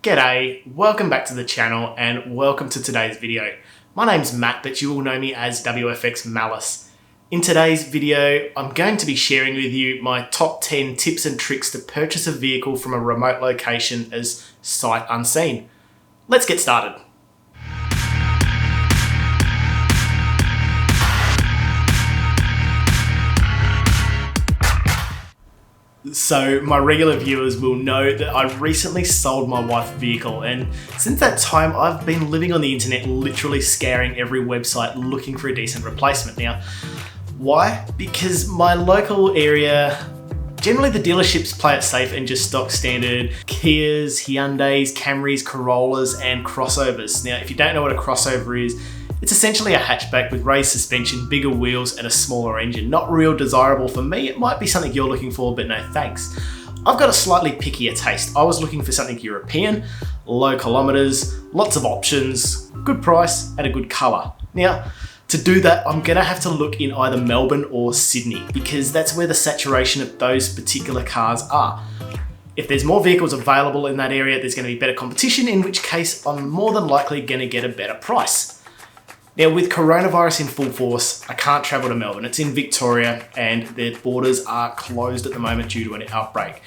G'day, welcome back to the channel and welcome to today's video. My name's Matt, but you all know me as WFX Malice. In today's video, I'm going to be sharing with you my top 10 tips and tricks to purchase a vehicle from a remote location as sight unseen. Let's get started. So my regular viewers will know that I recently sold my wife's vehicle, and since that time I've been living on the internet literally scouring every website looking for a decent replacement. Now, why? Because my local area, generally the dealerships play it safe and just stock standard Kias, Hyundais, Camrys, Corollas and crossovers. Now, if you don't know what a crossover is, it's essentially a hatchback with raised suspension, bigger wheels and a smaller engine. Not real desirable for me. It might be something you're looking for, but no thanks. I've got a slightly pickier taste. I was looking for something European, low kilometers, lots of options, good price and a good color. Now, to do that, I'm gonna have to look in either Melbourne or Sydney because that's where the saturation of those particular cars are. If there's more vehicles available in that area, there's gonna be better competition, in which case I'm more than likely gonna get a better price. Now, with coronavirus in full force, I can't travel to Melbourne. It's in Victoria and their borders are closed at the moment due to an outbreak.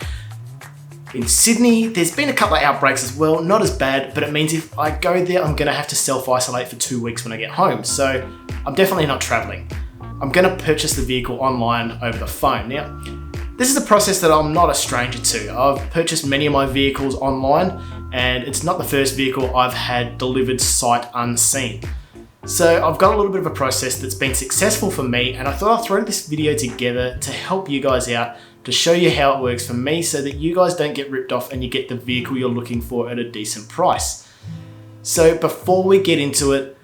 In Sydney, there's been a couple of outbreaks as well, not as bad, but it means if I go there, I'm gonna have to self-isolate for 2 weeks when I get home. So I'm definitely not traveling. I'm gonna purchase the vehicle online over the phone. Now, this is a process that I'm not a stranger to. I've purchased many of my vehicles online and it's not the first vehicle I've had delivered sight unseen. So I've got a little bit of a process that's been successful for me, and I thought I'd throw this video together to help you guys out, to show you how it works for me so that you guys don't get ripped off and you get the vehicle you're looking for at a decent price. So before we get into it,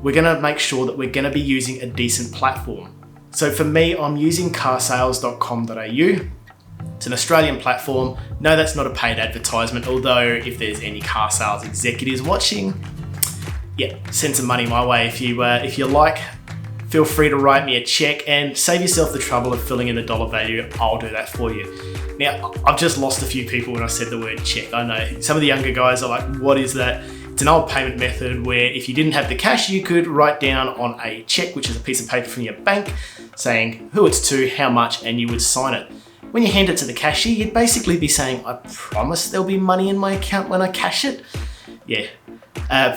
we're gonna make sure that we're gonna be using a decent platform. So for me, I'm using carsales.com.au. It's an Australian platform. No, that's not a paid advertisement, although if there's any car sales executives watching, yeah, send some money my way if you like. Feel free to write me a check and save yourself the trouble of filling in the dollar value. I'll do that for you. Now, I've just lost a few people when I said the word check. I know some of the younger guys are like, what is that? It's an old payment method where if you didn't have the cash, you could write down on a check, which is a piece of paper from your bank, saying who it's to, how much, and you would sign it. When you hand it to the cashier, you'd basically be saying, I promise there'll be money in my account when I cash it. Yeah.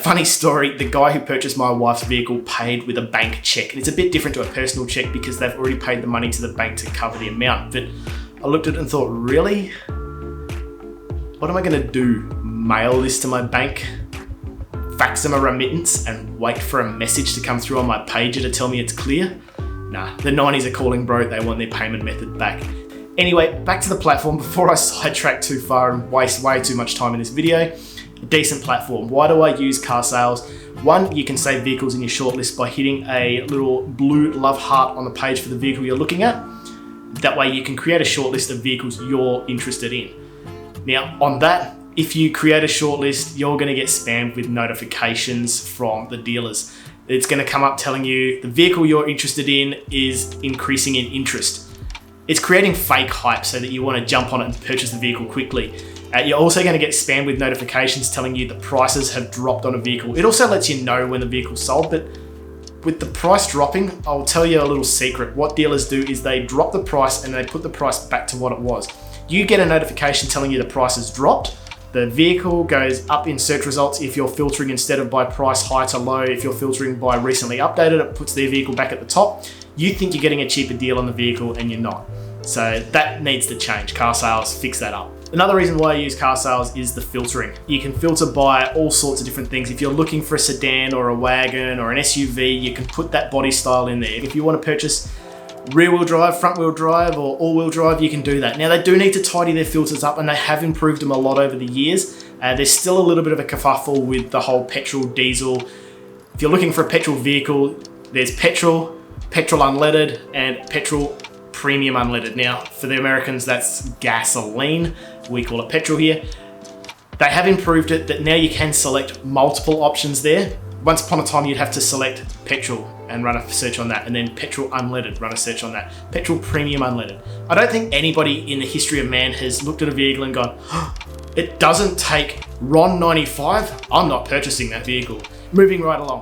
Funny story, the guy who purchased my wife's vehicle paid with a bank check. And it's a bit different to a personal check because they've already paid the money to the bank to cover the amount. But I looked at it and thought, really? What am I gonna do? Mail this to my bank? Fax them a remittance and wait for a message to come through on my pager to tell me it's clear? Nah, the 90s are calling, bro. They want their payment method back. Anyway, back to the platform before I sidetrack too far and waste way too much time in this video. A decent platform. Why do I use car sales? One, you can save vehicles in your shortlist by hitting a little blue love heart on the page for the vehicle you're looking at. That way you can create a shortlist of vehicles you're interested in. Now, on that, if you create a shortlist, you're going to get spammed with notifications from the dealers. It's going to come up telling you the vehicle you're interested in is increasing in interest. It's creating fake hype so that you want to jump on it and purchase the vehicle quickly. You're also going to get spammed with notifications telling you the prices have dropped on a vehicle. It also lets you know when the vehicle's sold, but with the price dropping, I'll tell you a little secret. What dealers do is they drop the price and they put the price back to what it was. You get a notification telling you the price has dropped. The vehicle goes up in search results if you're filtering instead of by price high to low. If you're filtering by recently updated, it puts their vehicle back at the top. You think you're getting a cheaper deal on the vehicle and you're not. So that needs to change. Car sales, fix that up. Another reason why I use car sales is the filtering. You can filter by all sorts of different things. If you're looking for a sedan or a wagon or an SUV, you can put that body style in there. If you want to purchase rear-wheel drive, front-wheel drive, or all-wheel drive, you can do that. Now, they do need to tidy their filters up and they have improved them a lot over the years. There's still a little bit of a kerfuffle with the whole petrol, diesel. If you're looking for a petrol vehicle, there's petrol, petrol unleaded, and petrol premium unleaded. Now, for the Americans, that's gasoline. We call it petrol here. They have improved it that now you can select multiple options there. Once upon a time, you'd have to select petrol and run a search on that, and then petrol unleaded, run a search on that. Petrol premium unleaded. I don't think anybody in the history of man has looked at a vehicle and gone, oh, it doesn't take Ron 95, I'm not purchasing that vehicle. Moving right along.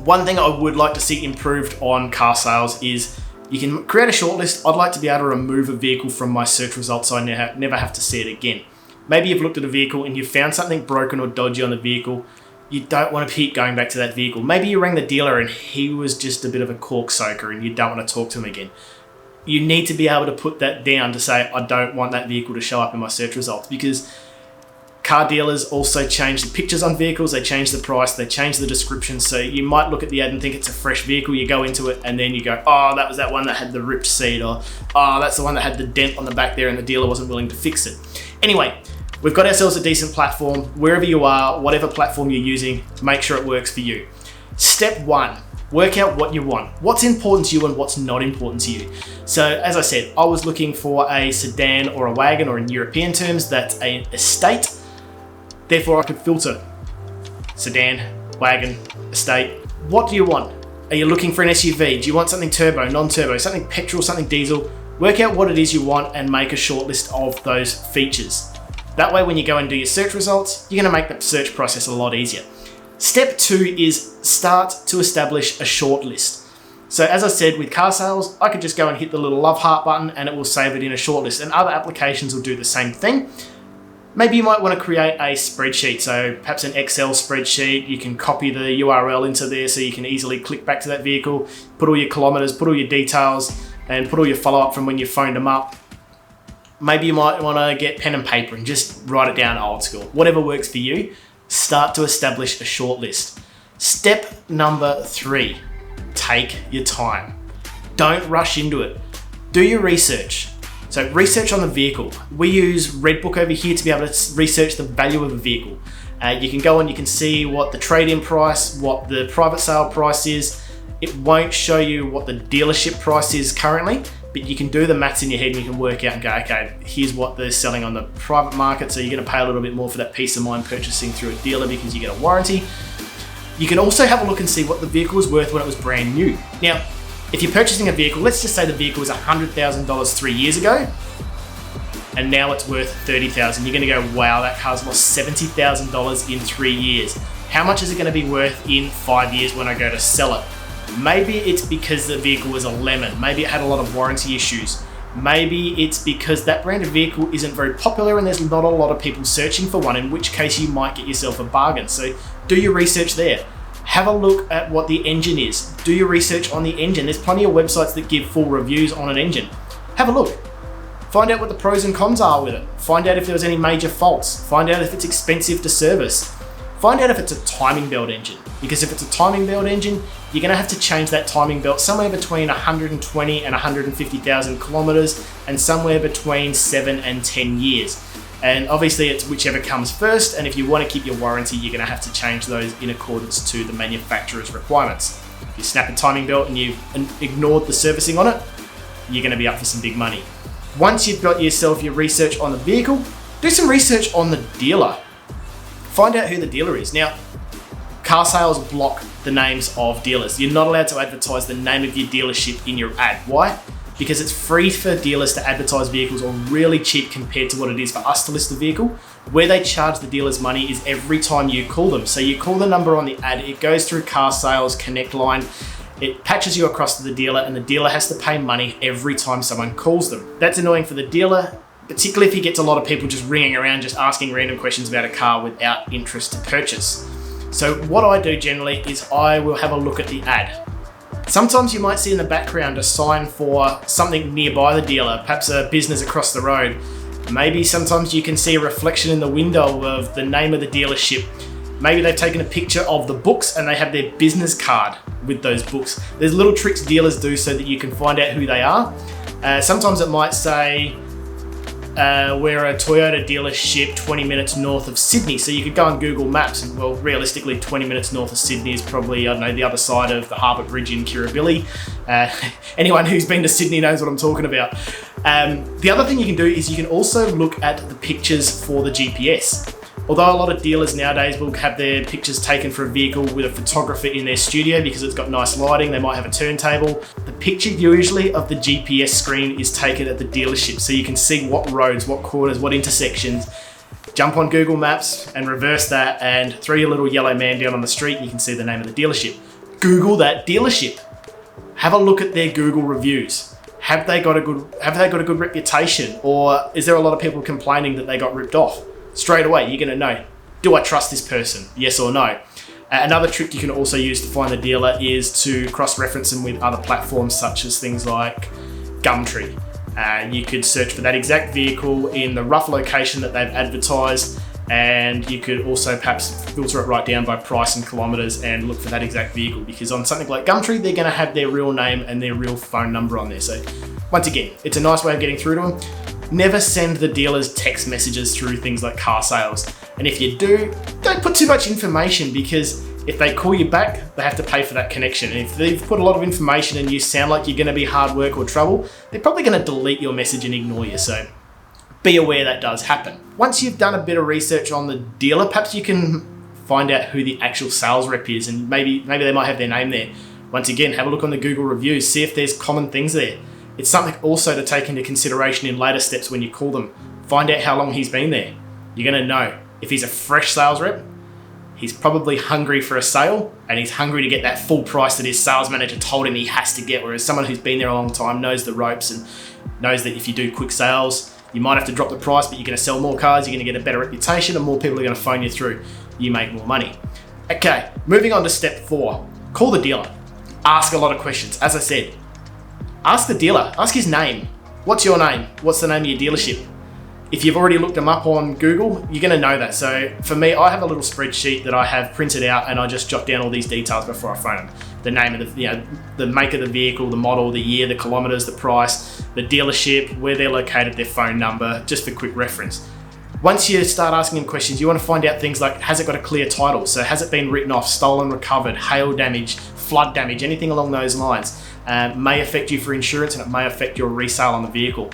One thing I would like to see improved on car sales is you can create a shortlist. I'd like to be able to remove a vehicle from my search results so I never have to see it again. Maybe you've looked at a vehicle and you've found something broken or dodgy on the vehicle. You don't want to keep going back to that vehicle. Maybe you rang the dealer and he was just a bit of a cork soaker and you don't want to talk to him again. You need to be able to put that down to say, I don't want that vehicle to show up in my search results, because car dealers also change the pictures on vehicles, they change the price, they change the description. So you might look at the ad and think it's a fresh vehicle, you go into it and then you go, oh, that was that one that had the ripped seat, or oh, that's the one that had the dent on the back there and the dealer wasn't willing to fix it. Anyway, we've got ourselves a decent platform. Wherever you are, whatever platform you're using, make sure it works for you. Step 1, work out what you want. What's important to you and what's not important to you. So as I said, I was looking for a sedan or a wagon, or in European terms, that's an estate. Therefore, I could filter sedan, wagon, estate. What do you want? Are you looking for an SUV? Do you want something turbo, non-turbo, something petrol, something diesel? Work out what it is you want and make a short list of those features. That way, when you go and do your search results, you're going to make the search process a lot easier. Step 2 is start to establish a short list. So as I said, with car sales, I could just go and hit the little love heart button and it will save it in a short list, and other applications will do the same thing. Maybe you might want to create a spreadsheet, so perhaps an Excel spreadsheet. You can copy the URL into there so you can easily click back to that vehicle, put all your kilometers, put all your details, and put all your follow-up from when you phoned them up. Maybe you might want to get pen and paper and just write it down old school. Whatever works for you, start to establish a short list. Step number 3, take your time. Don't rush into it. Do your research. So research on the vehicle. We use Redbook over here to be able to research the value of a vehicle. You can go and you can see what the trade-in price, what the private sale price is. It won't show you what the dealership price is currently, but you can do the maths in your head and you can work out and go, okay, here's what they're selling on the private market. So you're gonna pay a little bit more for that peace of mind purchasing through a dealer because you get a warranty. You can also have a look and see what the vehicle was worth when it was brand new. Now, if you're purchasing a vehicle, let's just say the vehicle was $100,000 3 years ago, and now it's worth $30,000. You're gonna go, wow, that car's lost $70,000 in 3 years. How much is it gonna be worth in 5 years when I go to sell it? Maybe it's because the vehicle was a lemon. Maybe it had a lot of warranty issues. Maybe it's because that brand of vehicle isn't very popular and there's not a lot of people searching for one, in which case you might get yourself a bargain. So do your research there. Have a look at what the engine is. Do your research on the engine. There's plenty of websites that give full reviews on an engine. Have a look. Find out what the pros and cons are with it. Find out if there was any major faults. Find out if it's expensive to service. Find out if it's a timing belt engine. Because if it's a timing belt engine, you're gonna have to change that timing belt somewhere between 120 and 150,000 kilometers, and somewhere between 7 and 10 years. And obviously it's whichever comes first, and if you want to keep your warranty, you're going to have to change those in accordance to the manufacturer's requirements. If you snap a timing belt and you've ignored the servicing on it, you're going to be up for some big money. Once you've got yourself your research on the vehicle, do some research on the dealer. Find out who the dealer is. Now, car sales block the names of dealers. You're not allowed to advertise the name of your dealership in your ad. Why? Because it's free for dealers to advertise vehicles, or really cheap compared to what it is for us to list the vehicle. Where they charge the dealers money is every time you call them. So you call the number on the ad, it goes through car sales connect line, it patches you across to the dealer, and the dealer has to pay money every time someone calls them. That's annoying for the dealer, particularly if he gets a lot of people just ringing around, just asking random questions about a car without interest to purchase. So what I do generally is I will have a look at the ad. Sometimes you might see in the background a sign for something nearby the dealer, perhaps a business across the road. Maybe sometimes you can see a reflection in the window of the name of the dealership. Maybe they've taken a picture of the books and they have their business card with those books. There's little tricks dealers do so that you can find out who they are. Sometimes it might say, we're a Toyota dealership 20 minutes north of Sydney. So you could go on Google Maps and, well, realistically 20 minutes north of Sydney is probably, I don't know, the other side of the Harbour Bridge in Kirribilli. Anyone who's been to Sydney knows what I'm talking about. The other thing you can do is you can also look at the pictures for the GPS. Although a lot of dealers nowadays will have their pictures taken for a vehicle with a photographer in their studio because it's got nice lighting, they might have a turntable. The picture usually of the GPS screen is taken at the dealership, so you can see what roads, what corners, what intersections. Jump on Google Maps and reverse that and throw your little yellow man down on the street and you can see the name of the dealership. Google that dealership. Have a look at their Google reviews. Have they got a good reputation, or is there a lot of people complaining that they got ripped off? Straight away, you're going to know, do I trust this person? Yes or no? Another trick you can also use to find the dealer is to cross-reference them with other platforms such as things like Gumtree. You could search for that exact vehicle in the rough location that they've advertised, and you could also perhaps filter it right down by price and kilometers and look for that exact vehicle, because on something like Gumtree, they're going to have their real name and their real phone number on there. So once again, it's a nice way of getting through to them. Never send the dealers text messages through things like car sales. And if you do, don't put too much information, because if they call you back, they have to pay for that connection. And if they've put a lot of information and you sound like you're going to be hard work or trouble, they're probably going to delete your message and ignore you. So be aware that does happen. Once you've done a bit of research on the dealer, perhaps you can find out who the actual sales rep is, and maybe they might have their name there. Once again, have a look on the Google reviews, see if there's common things there. It's something also to take into consideration in later steps when you call them. Find out how long he's been there. You're going to know. If he's a fresh sales rep, he's probably hungry for a sale, and he's hungry to get that full price that his sales manager told him he has to get, whereas someone who's been there a long time knows the ropes and knows that if you do quick sales, you might have to drop the price, but you're going to sell more cars, you're going to get a better reputation, and more people are going to phone you through. You make more money. Okay, moving on to step 4. Call the dealer. Ask a lot of questions. As I said, ask the dealer. Ask his name. What's your name? What's the name of your dealership? If you've already looked them up on Google, you're going to know that. So for me, I have a little spreadsheet that I have printed out, and I just jot down all these details before I phone them. The name of the make of the vehicle, the model, the year, the kilometers, the price, the dealership, where they're located, their phone number, just for quick reference. Once you start asking them questions, you want to find out things like, has it got a clear title? So has it been written off, stolen, recovered, hail damage, flood damage, anything along those lines may affect you for insurance, and it may affect your resale on the vehicle.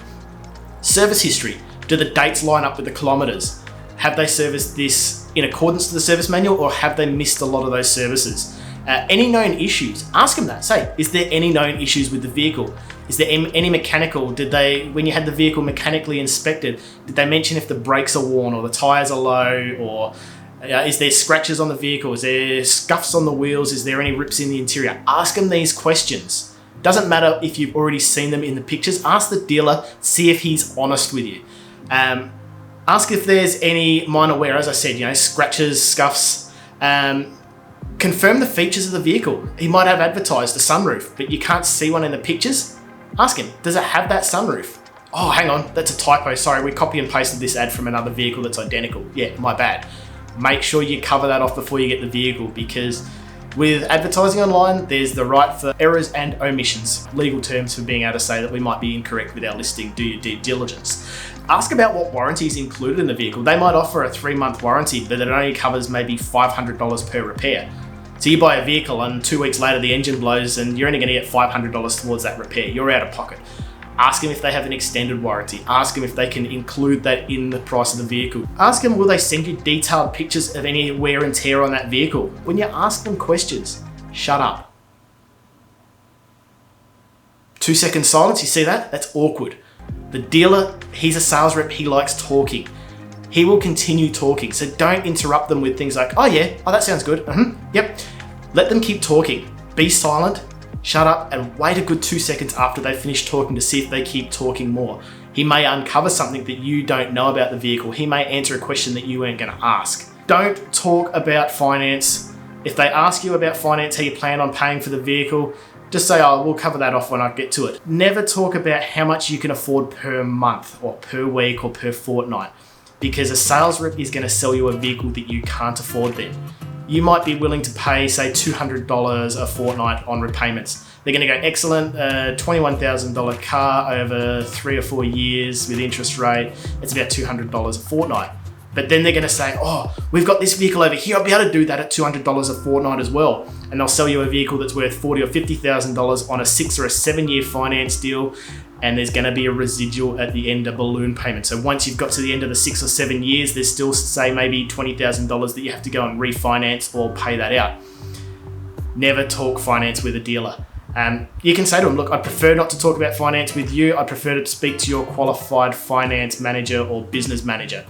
Service history. Do the dates line up with the kilometers? Have they serviced this in accordance to the service manual, or have they missed a lot of those services? Any known issues? Ask them that. Say, is there any known issues with the vehicle? Is there any mechanical? When you had the vehicle mechanically inspected, did they mention if the brakes are worn or the tires are low, or is there scratches on the vehicle? Is there scuffs on the wheels? Is there any rips in the interior? Ask them these questions. Doesn't matter if you've already seen them in the pictures. Ask the dealer, see if he's honest with you. Ask if there's any minor wear, as I said, scratches, scuffs. Confirm the features of the vehicle. He might have advertised a sunroof, but you can't see one in the pictures. Ask him, does it have that sunroof? Oh, hang on, that's a typo. Sorry, we copy and pasted this ad from another vehicle that's identical. Yeah, my bad. Make sure you cover that off before you get the vehicle, because with advertising online, there's the right for errors and omissions, legal terms for being able to say that we might be incorrect with our listing. Do your due diligence. Ask about what warranty is included in the vehicle. They might offer a 3-month warranty, but it only covers maybe $500 per repair. So you buy a vehicle and 2 weeks later the engine blows and you're only going to get $500 towards that repair. You're out of pocket. Ask them if they have an extended warranty. Ask them if they can include that in the price of the vehicle. Ask them, will they send you detailed pictures of any wear and tear on that vehicle? When you ask them questions, shut up. 2 second silence, you see that? That's awkward. The dealer, he's a sales rep, he likes talking. He will continue talking, so don't interrupt them with things like, oh yeah, oh that sounds good, yep. Let them keep talking. Be silent, shut up, and wait a good 2 seconds after they finish talking to see if they keep talking more. He may uncover something that you don't know about the vehicle. He may answer a question that you weren't going to ask. Don't talk about finance. If they ask you about finance, how you plan on paying for the vehicle, just say, oh, we'll cover that off when I get to it. Never talk about how much you can afford per month or per week or per fortnight, because a sales rep is going to sell you a vehicle that you can't afford then. You might be willing to pay, say, $200 a fortnight on repayments. They're going to go, excellent, $21,000 car over 3 or 4 years with interest rate. It's about $200 a fortnight. But then they're going to say, oh, we've got this vehicle over here. I'll be able to do that at $200 a fortnight as well. And they'll sell you a vehicle that's worth $40,000 or $50,000 on a 6 or a 7 year finance deal. And there's going to be a residual at the end, of balloon payment. So once you've got to the end of the 6 or 7 years, there's still, say, maybe $20,000 that you have to go and refinance or pay that out. Never talk finance with a dealer. You can say to them, look, I prefer not to talk about finance with you. I prefer to speak to your qualified finance manager or business manager.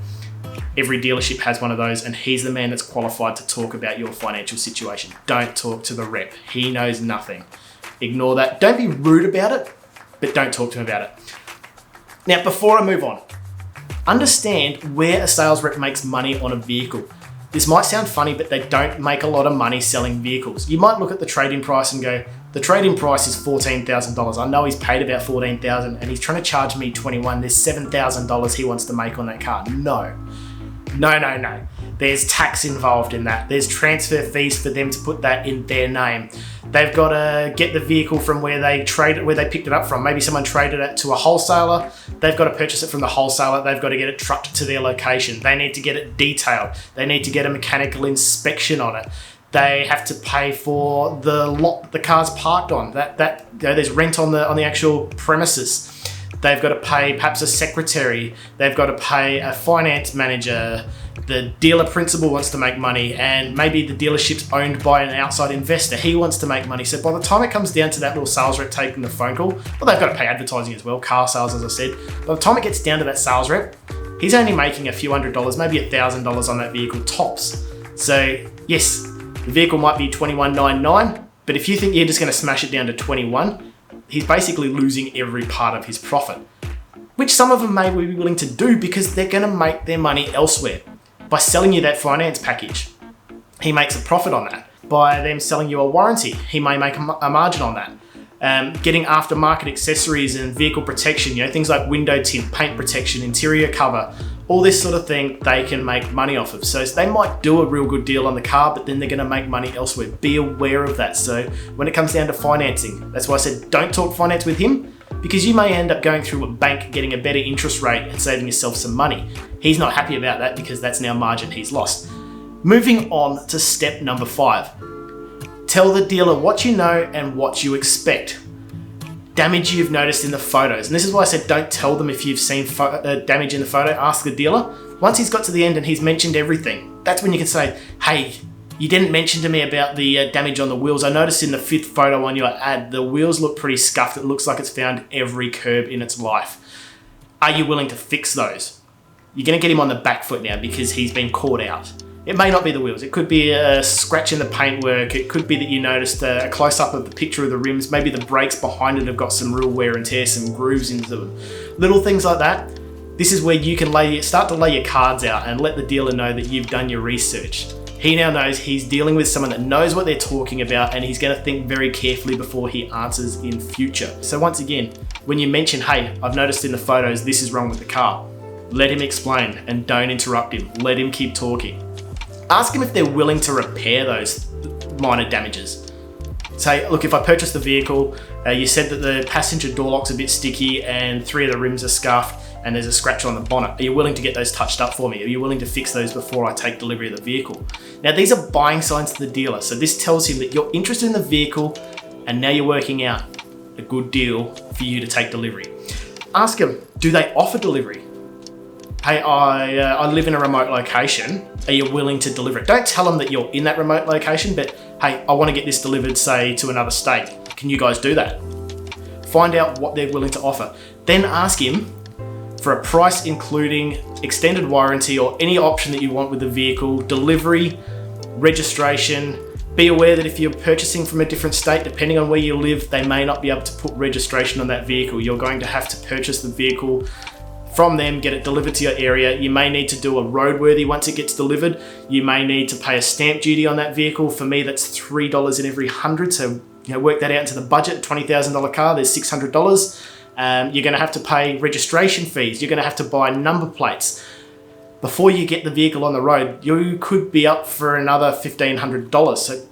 Every dealership has one of those, and he's the man that's qualified to talk about your financial situation. Don't talk to the rep. He knows nothing. Ignore that. Don't be rude about it, but don't talk to him about it. Now, before I move on, understand where a sales rep makes money on a vehicle. This might sound funny, but they don't make a lot of money selling vehicles. You might look at the trade-in price and go, the trade-in price is $14,000. I know he's paid about $14,000 and he's trying to charge me $21,000. There's $7,000 he wants to make on that car. No. There's tax involved in that. There's transfer fees for them to put that in their name. They've got to get the vehicle from where they picked it up from. Maybe someone traded it to a wholesaler. They've got to purchase it from the wholesaler. They've got to get it trucked to their location. They need to get it detailed. They need to get a mechanical inspection on it. They have to pay for the lot that the car's parked on. There's rent on the actual premises. They've got to pay perhaps a secretary. They've got to pay a finance manager. The dealer principal wants to make money, and maybe the dealership's owned by an outside investor. He wants to make money. So by the time it comes down to that little sales rep taking the phone call, well, they've got to pay advertising as well, car sales, as I said. By the time it gets down to that sales rep, he's only making a few $100s, maybe $1,000 on that vehicle tops. So yes, the vehicle might be $21,999, but if you think you're just going to smash it down to $21,000, he's basically losing every part of his profit, which some of them may be willing to do because they're going to make their money elsewhere. By selling you that finance package, he makes a profit on that. By them selling you a warranty, he may make a margin on that. Getting aftermarket accessories and vehicle protection, things like window tint, paint protection, interior cover, all this sort of thing, they can make money off of. So they might do a real good deal on the car, but then they're going to make money elsewhere. Be aware of that. So when it comes down to financing, that's why I said don't talk finance with him, because you may end up going through a bank, getting a better interest rate and saving yourself some money. He's not happy about that because that's now margin he's lost. Moving on to step number 5. Tell the dealer what you know and what you expect. Damage you've noticed in the photos. And this is why I said don't tell them if you've seen damage in the photo. Ask the dealer. Once he's got to the end and he's mentioned everything, that's when you can say, hey, you didn't mention to me about the damage on the wheels. I noticed in the 5th photo on your ad, the wheels look pretty scuffed. It looks like it's found every curb in its life. Are you willing to fix those? You're going to get him on the back foot now because he's been caught out. It may not be the wheels. It could be a scratch in the paintwork. It could be that you noticed a close-up of the picture of the rims. Maybe the brakes behind it have got some real wear and tear, some grooves into them. Little things like that. This is where you can start to lay your cards out and let the dealer know that you've done your research. He now knows he's dealing with someone that knows what they're talking about, and he's going to think very carefully before he answers in future. So once again, when you mention, hey, I've noticed in the photos this is wrong with the car, let him explain and don't interrupt him. Let him keep talking. Ask him if they're willing to repair those minor damages. Say, look, if I purchased the vehicle, you said that the passenger door lock's a bit sticky and 3 of the rims are scuffed and there's a scratch on the bonnet. Are you willing to get those touched up for me? Are you willing to fix those before I take delivery of the vehicle? Now, these are buying signs to the dealer. So this tells him that you're interested in the vehicle and now you're working out a good deal for you to take delivery. Ask him, do they offer delivery? Hey, I live in a remote location. Are you willing to deliver it? Don't tell them that you're in that remote location, but hey, I want to get this delivered, say, to another state. Can you guys do that? Find out what they're willing to offer. Then ask him for a price including extended warranty or any option that you want with the vehicle, delivery, registration. Be aware that if you're purchasing from a different state, depending on where you live, they may not be able to put registration on that vehicle. You're going to have to purchase the vehicle from them, get it delivered to your area. You may need to do a roadworthy once it gets delivered. You may need to pay a stamp duty on that vehicle. For me, that's $3 in every 100. So work that out into the budget. $20,000 car, there's $600. You're going to have to pay registration fees. You're going to have to buy number plates. Before you get the vehicle on the road, you could be up for another $1,500. So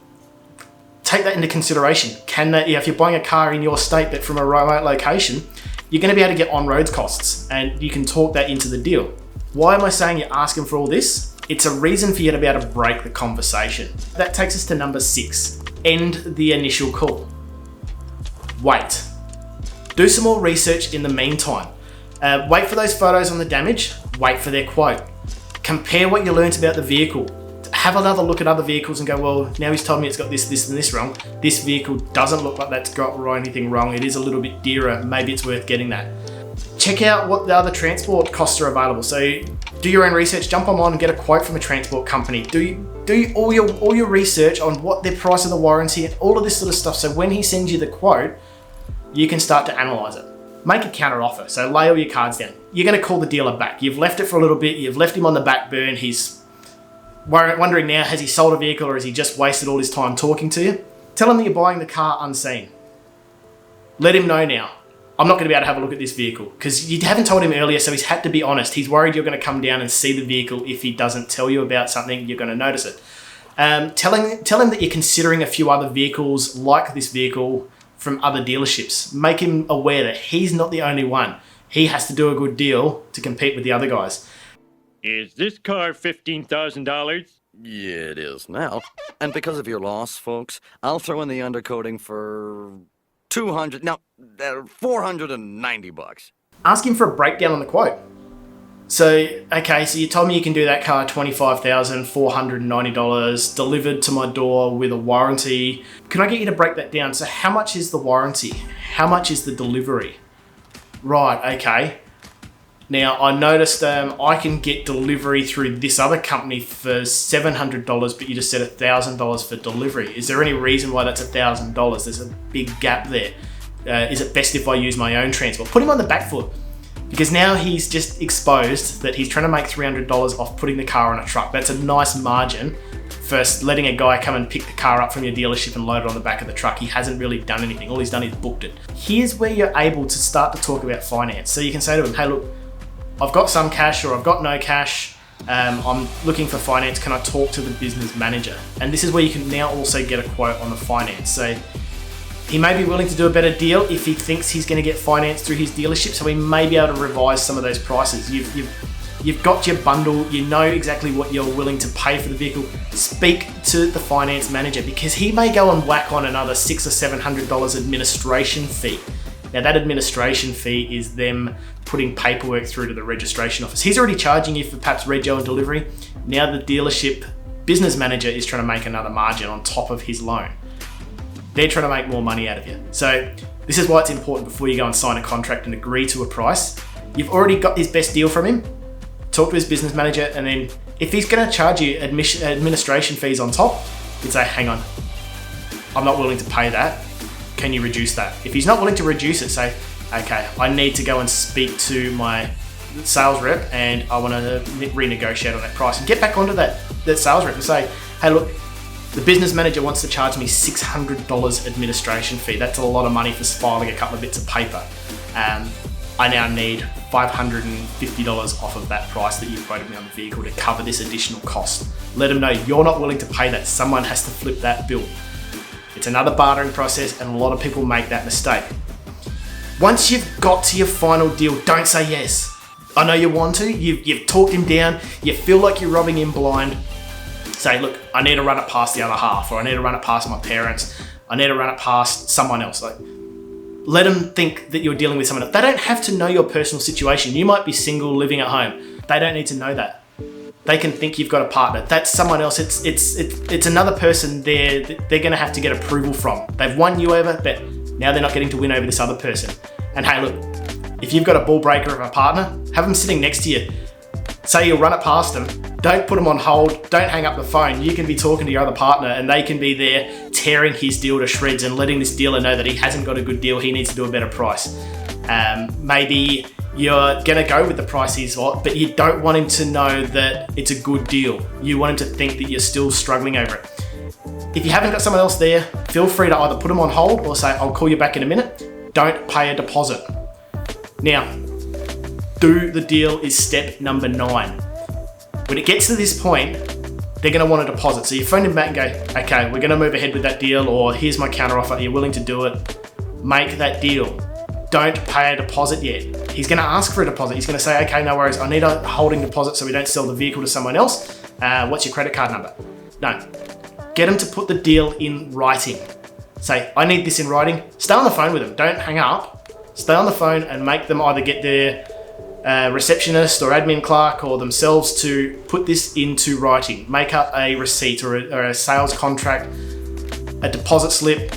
take that into consideration. If you're buying a car in your state but from a remote location, you're going to be able to get on-roads costs, and you can talk that into the deal. Why am I saying you're asking for all this? It's a reason for you to be able to break the conversation. That takes us to number 6. End the initial call. Wait. Do some more research in the meantime. Wait for those photos on the damage. Wait for their quote. Compare what you learnt about the vehicle. Have another look at other vehicles and go, well, now he's told me it's got this, this, and this wrong. This vehicle doesn't look like that's got anything wrong. It is a little bit dearer. Maybe it's worth getting that. Check out what the other transport costs are available. So Do your own research, jump online and get a quote from a transport company. Do all your research on what their price of the warranty and all of this sort of stuff. So when he sends you the quote, you can start to analyze it. Make a counter offer. So lay all your cards down. You're going to call the dealer back. You've left it for a little bit. You've left him on the back burn. He's wondering now, has he sold a vehicle or has he just wasted all his time talking to you? Tell him that you're buying the car unseen. Let him know now. I'm not going to be able to have a look at this vehicle because you haven't told him earlier, so he's had to be honest. He's worried you're going to come down and see the vehicle. If he doesn't tell you about something, you're going to notice it. Tell him that you're considering a few other vehicles like this vehicle from other dealerships. Make him aware that he's not the only one. He has to do a good deal to compete with the other guys. Is this car $15,000? Yeah, it is now. And because of your loss, folks, I'll throw in the undercoating for $490. Ask him for a breakdown on the quote. So, okay, so you told me you can do that car $25,490 delivered to my door with a warranty. Can I get you to break that down? So how much is the warranty? How much is the delivery? Right, okay. Now, I noticed I can get delivery through this other company for $700, but you just said $1,000 for delivery. Is there any reason why that's $1,000? There's a big gap there. Is it best if I use my own transport? Put him on the back foot, because now he's just exposed that he's trying to make $300 off putting the car on a truck. That's a nice margin first letting a guy come and pick the car up from your dealership and load it on the back of the truck. He hasn't really done anything. All he's done is booked it. Here's where you're able to start to talk about finance. So you can say to him, hey, look, I've got some cash or I've got no cash. I'm looking for finance. Can I talk to the business manager? And this is where you can now also get a quote on the finance. So he may be willing to do a better deal if he thinks he's going to get finance through his dealership. So he may be able to revise some of those prices. You've got your bundle. You know exactly what you're willing to pay for the vehicle. Speak to the finance manager because he may go and whack on another $600 or $700 administration fee. Now that administration fee is them putting paperwork through to the registration office. He's already charging you for perhaps rego and delivery. Now the dealership business manager is trying to make another margin on top of his loan. They're trying to make more money out of you. So this is why it's important before you go and sign a contract and agree to a price. You've already got his best deal from him. Talk to his business manager, and then if he's going to charge you administration fees on top, you'd say, hang on, I'm not willing to pay that. Can you reduce that? If he's not willing to reduce it, say, okay, I need to go and speak to my sales rep and I want to renegotiate on that price, and get back onto that sales rep and say, hey, look, the business manager wants to charge me $600 administration fee. That's a lot of money for filing a couple of bits of paper. I now need $550 off of that price that you quoted me on the vehicle to cover this additional cost. Let them know you're not willing to pay that. Someone has to flip that bill. It's another bartering process, and a lot of people make that mistake. Once you've got to your final deal, don't say yes. I know you want to. You've talked him down. You feel like you're robbing him blind. Say, look, I need to run it past the other half, or I need to run it past my parents. I need to run it past someone else. Like, let them think that you're dealing with someone else. They don't have to know your personal situation. You might be single, living at home. They don't need to know that. They can think you've got a partner. That's someone else. It's another person they're going to have to get approval from. They've won you over, but now they're not getting to win over this other person. And hey, look, if you've got a ball breaker of a partner, have them sitting next to you. Say you'll run it past them. Don't put them on hold. Don't hang up the phone. You can be talking to your other partner and they can be there tearing his deal to shreds and letting this dealer know that he hasn't got a good deal. He needs to do a better price. Maybe you're going to go with the price he's got, but you don't want him to know that it's a good deal. You want him to think that you're still struggling over it. If you haven't got someone else there, feel free to either put them on hold or say, I'll call you back in a minute. Don't pay a deposit. Now, do the deal is step number 9. When it gets to this point, they're going to want a deposit. So you phone them back and go, okay, we're going to move ahead with that deal, or here's my counter offer. Are you willing to do it? Make that deal. Don't pay a deposit yet. He's going to ask for a deposit. He's going to say, okay, no worries. I need a holding deposit so we don't sell the vehicle to someone else. What's your credit card number? No. Get him to put the deal in writing. Say, I need this in writing. Stay on the phone with them. Don't hang up. Stay on the phone and make them either get their receptionist or admin clerk or themselves to put this into writing. Make up a receipt or a sales contract, a deposit slip.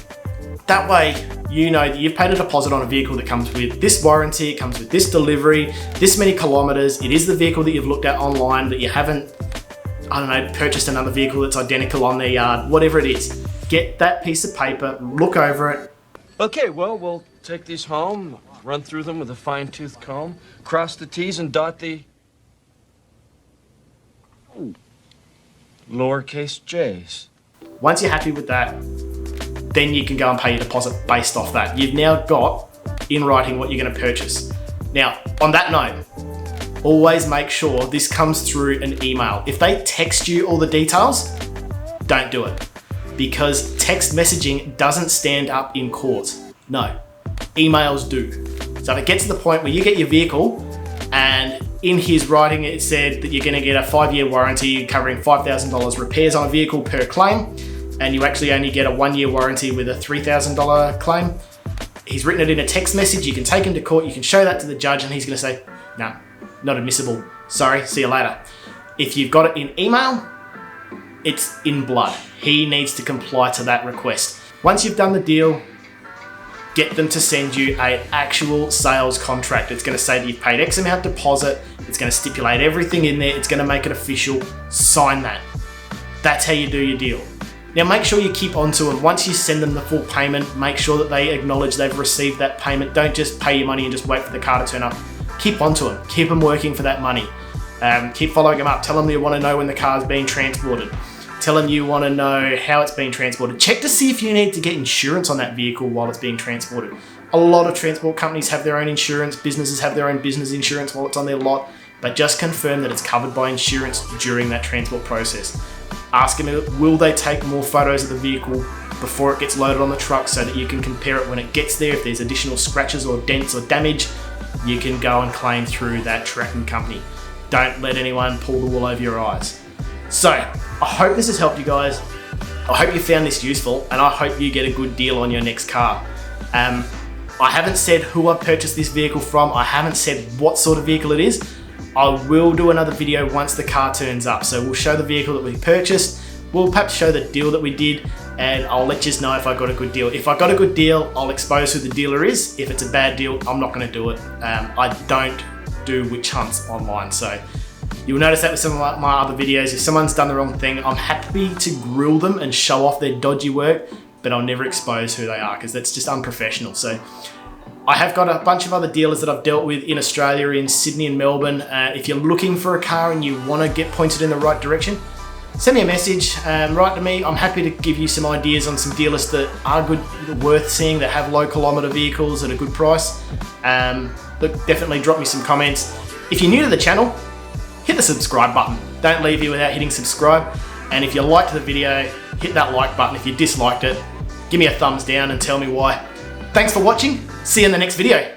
That way, you know that you've paid a deposit on a vehicle that comes with this warranty, it comes with this delivery, this many kilometers, it is the vehicle that you've looked at online, that you haven't, I don't know, purchased another vehicle that's identical on their yard, whatever it is. Get that piece of paper, look over it. Okay, well, we'll take these home, run through them with a fine-tooth comb, cross the T's and dot the lowercase j's. Once you're happy with that, then you can go and pay your deposit based off that. You've now got in writing what you're going to purchase. Now, on that note, always make sure this comes through an email. If they text you all the details, don't do it, because text messaging doesn't stand up in court. No, emails do. So if it gets to the point where you get your vehicle and in his writing it said that you're going to get a 5-year warranty covering $5,000 repairs on a vehicle per claim, and you actually only get a 1-year warranty with a $3,000 claim, he's written it in a text message, you can take him to court, you can show that to the judge, and he's going to say, no, not admissible, sorry, see you later. If you've got it in email, it's in blood. He needs to comply to that request. Once you've done the deal, get them to send you an actual sales contract. It's going to say that you've paid X amount deposit, it's going to stipulate everything in there, it's going to make it official, sign that. That's how you do your deal. Now make sure you keep on to them. Once you send them the full payment, make sure that they acknowledge they've received that payment. Don't just pay your money and just wait for the car to turn up. Keep on to them. Keep them working for that money. Keep following them up. Tell them you want to know when the car's being transported. Tell them you want to know how it's being transported. Check to see if you need to get insurance on that vehicle while it's being transported. A lot of transport companies have their own insurance. Businesses have their own business insurance while it's on their lot. But just confirm that it's covered by insurance during that transport process. Ask them, will they take more photos of the vehicle before it gets loaded on the truck so that you can compare it when it gets there. If there's additional scratches or dents or damage, you can go and claim through that tracking company. Don't let anyone pull the wool over your eyes. So, I hope this has helped you guys. I hope you found this useful, and I hope you get a good deal on your next car. I haven't said who I purchased this vehicle from. I haven't said what sort of vehicle it is. I will do another video once the car turns up. So we'll show the vehicle that we purchased. We'll perhaps show the deal that we did, and I'll let you know if I got a good deal. If I got a good deal, I'll expose who the dealer is. If it's a bad deal, I'm not going to do it. I don't do witch hunts online, so you'll notice that with some of my other videos. If someone's done the wrong thing, I'm happy to grill them and show off their dodgy work, but I'll never expose who they are because that's just unprofessional. So I have got a bunch of other dealers that I've dealt with in Australia, in Sydney and Melbourne. If you're looking for a car and you want to get pointed in the right direction, send me a message, write to me. I'm happy to give you some ideas on some dealers that are good, worth seeing, that have low kilometer vehicles at a good price. But definitely drop me some comments. If you're new to the channel, hit the subscribe button. Don't leave here without hitting subscribe. And if you liked the video, hit that like button. If you disliked it, give me a thumbs down and tell me why. Thanks for watching. See you in the next video.